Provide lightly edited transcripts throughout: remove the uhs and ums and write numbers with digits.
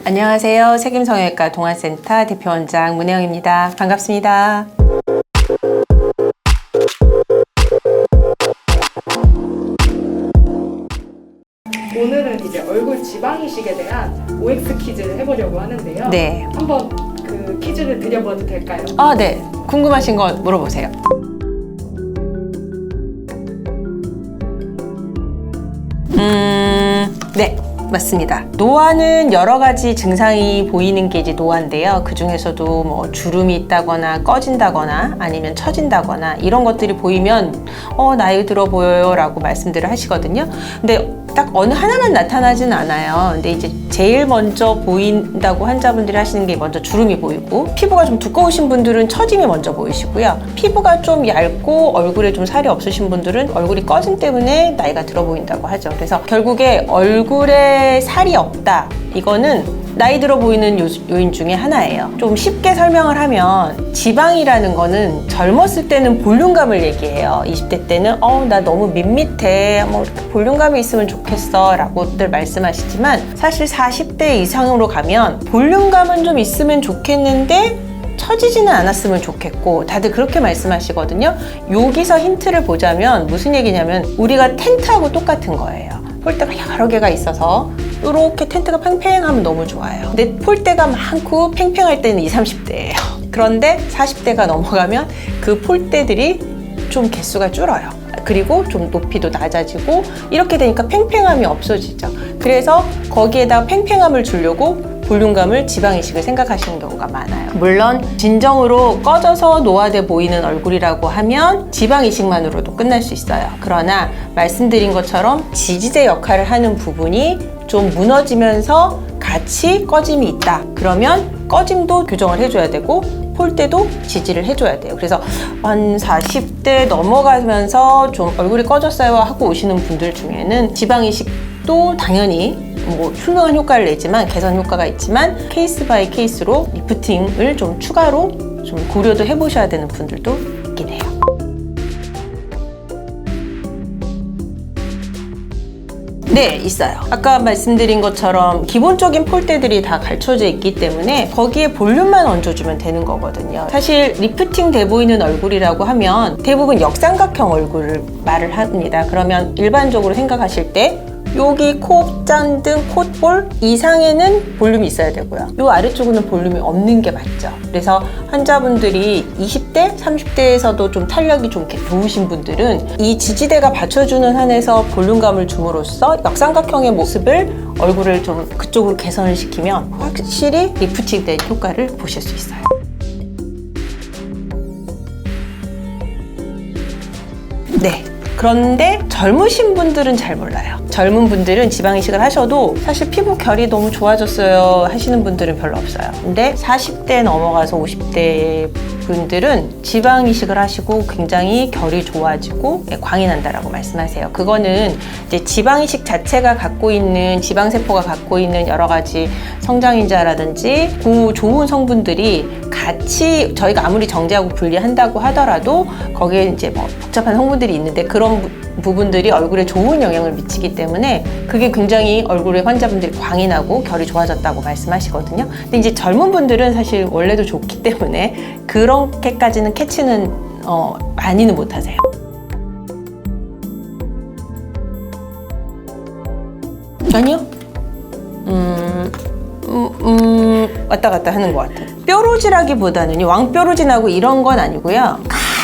안녕하세요. 책임성형외과 동안센터 대표원장 문혜영입니다. 반갑습니다. 오늘은 이제 얼굴 지방 이식에 대한 OX 퀴즈를 해보려고 하는데요. 네. 한번 그 퀴즈를 드려봐도 될까요? 네. 궁금하신 거 물어보세요. 네. 맞습니다. 노화는 여러 가지 증상이 보이는 게 이제 노화인데요. 그 중에서도 뭐 주름이 있다거나 꺼진다거나 아니면 처진다거나 이런 것들이 보이면 나이 들어 보여요 라고 말씀들을 하시거든요. 근데 딱 어느 하나만 나타나지는 않아요. 근데 이제 제일 먼저 보인다고 환자분들이 하시는 게 먼저 주름이 보이고, 피부가 좀 두꺼우신 분들은 처짐이 먼저 보이시고요. 피부가 좀 얇고 얼굴에 좀 살이 없으신 분들은 얼굴이 꺼짐 때문에 나이가 들어 보인다고 하죠. 그래서 결국에 얼굴에 살이 없다, 이거는 나이 들어 보이는 요인 중에 하나예요. 좀 쉽게 설명을 하면 지방이라는 거는 젊었을 때는 볼륨감을 얘기해요. 20대 때는 나 너무 밋밋해, 뭐 이렇게 볼륨감이 있으면 좋겠어 라고들 말씀하시지만, 사실 40대 이상으로 가면 볼륨감은 좀 있으면 좋겠는데 처지지는 않았으면 좋겠고, 다들 그렇게 말씀하시거든요. 여기서 힌트를 보자면 무슨 얘기냐면, 우리가 텐트하고 똑같은 거예요. 폴대가 여러 개가 있어서 이렇게 텐트가 팽팽하면 너무 좋아요. 근데 폴대가 많고 팽팽할 때는 20, 30대예요. 그런데 40대가 넘어가면 그 폴대들이 좀 개수가 줄어요. 그리고 좀 높이도 낮아지고 이렇게 되니까 팽팽함이 없어지죠. 그래서 거기에다 팽팽함을 주려고 볼륨감을 지방이식을 생각하시는 경우가 많아요. 물론 진정으로 꺼져서 노화돼 보이는 얼굴이라고 하면 지방이식만으로도 끝날 수 있어요. 그러나 말씀드린 것처럼 지지대 역할을 하는 부분이 좀 무너지면서 같이 꺼짐이 있다. 그러면 꺼짐도 교정을 해줘야 되고 폴대도 지지를 해줘야 돼요. 그래서 한 40대 넘어가면서 좀 얼굴이 꺼졌어요 하고 오시는 분들 중에는 지방이식도 당연히 뭐 훌륭한 효과를 내지만, 개선 효과가 있지만, 케이스 바이 케이스로 리프팅을 좀 추가로 좀 고려도 해보셔야 되는 분들도 있긴 해요. 네, 있어요. 아까 말씀드린 것처럼 기본적인 폴대들이 다 갖춰져 있기 때문에 거기에 볼륨만 얹어주면 되는 거거든요. 사실 리프팅 돼 보이는 얼굴이라고 하면 대부분 역삼각형 얼굴을 말을 합니다. 그러면 일반적으로 생각하실 때 여기 코, 짠등, 콧볼 이상에는 볼륨이 있어야 되고요. 이 아래쪽은 볼륨이 없는 게 맞죠. 그래서 환자분들이 20대, 30대에서도 좀 탄력이 좀 좋으신 분들은 이 지지대가 받쳐주는 한에서 볼륨감을 줌으로써 역삼각형의 모습을, 얼굴을 좀 그쪽으로 개선을 시키면 확실히 리프팅된 효과를 보실 수 있어요. 네. 그런데 젊으신 분들은 잘 몰라요. 젊은 분들은 지방이식을 하셔도 사실 피부 결이 너무 좋아졌어요 하시는 분들은 별로 없어요. 근데 40대 넘어가서 50대 분들은 지방이식을 하시고 굉장히 결이 좋아지고 광이 난다라고 말씀하세요. 그거는 이제 지방이식 자체가 갖고 있는, 지방세포가 갖고 있는 여러 가지 성장인자라든지 좋은 성분들이 같이, 저희가 아무리 정제하고 분리한다고 하더라도 거기에 이제 뭐 복잡한 성분들이 있는데 그런 부분들이 얼굴에 좋은 영향을 미치기 때문에 그게 굉장히 얼굴에 환자분들이 광이 나고 결이 좋아졌다고 말씀하시거든요. 근데 이제 젊은 분들은 사실 원래도 좋기 때문에 그렇게까지는 캐치는 많이는 못하세요. 아니요. 왔다 갔다 하는 것 같아요. 뾰루지라기보다는 왕뾰루지나고 이런 건 아니고요.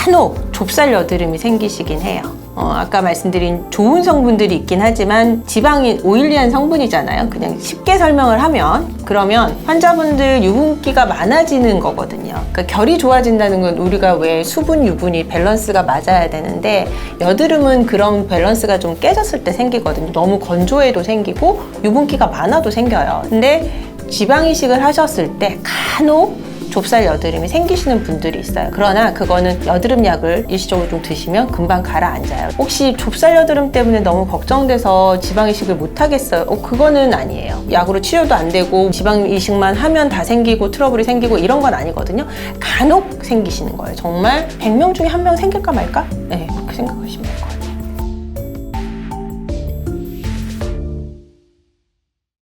간혹 좁쌀 여드름이 생기시긴 해요. 아까 말씀드린 좋은 성분들이 있긴 하지만 지방이 오일리한 성분이잖아요. 그냥 쉽게 설명을 하면, 그러면 환자분들 유분기가 많아지는 거거든요. 그러니까 결이 좋아진다는 건 우리가 왜 수분 유분이 밸런스가 맞아야 되는데, 여드름은 그런 밸런스가 좀 깨졌을 때 생기거든요. 너무 건조해도 생기고 유분기가 많아도 생겨요. 근데 지방이식을 하셨을 때 간혹 좁쌀 여드름이 생기시는 분들이 있어요. 그러나 그거는 여드름 약을 일시적으로 좀 드시면 금방 가라앉아요. 혹시 좁쌀 여드름 때문에 너무 걱정돼서 지방이식을 못 하겠어요? 그거는 아니에요. 약으로 치료도 안 되고 지방이식만 하면 다 생기고 트러블이 생기고 이런 건 아니거든요. 간혹 생기시는 거예요. 정말 100명 중에 1명 생길까 말까? 네, 그렇게 생각하시면 될 거예요.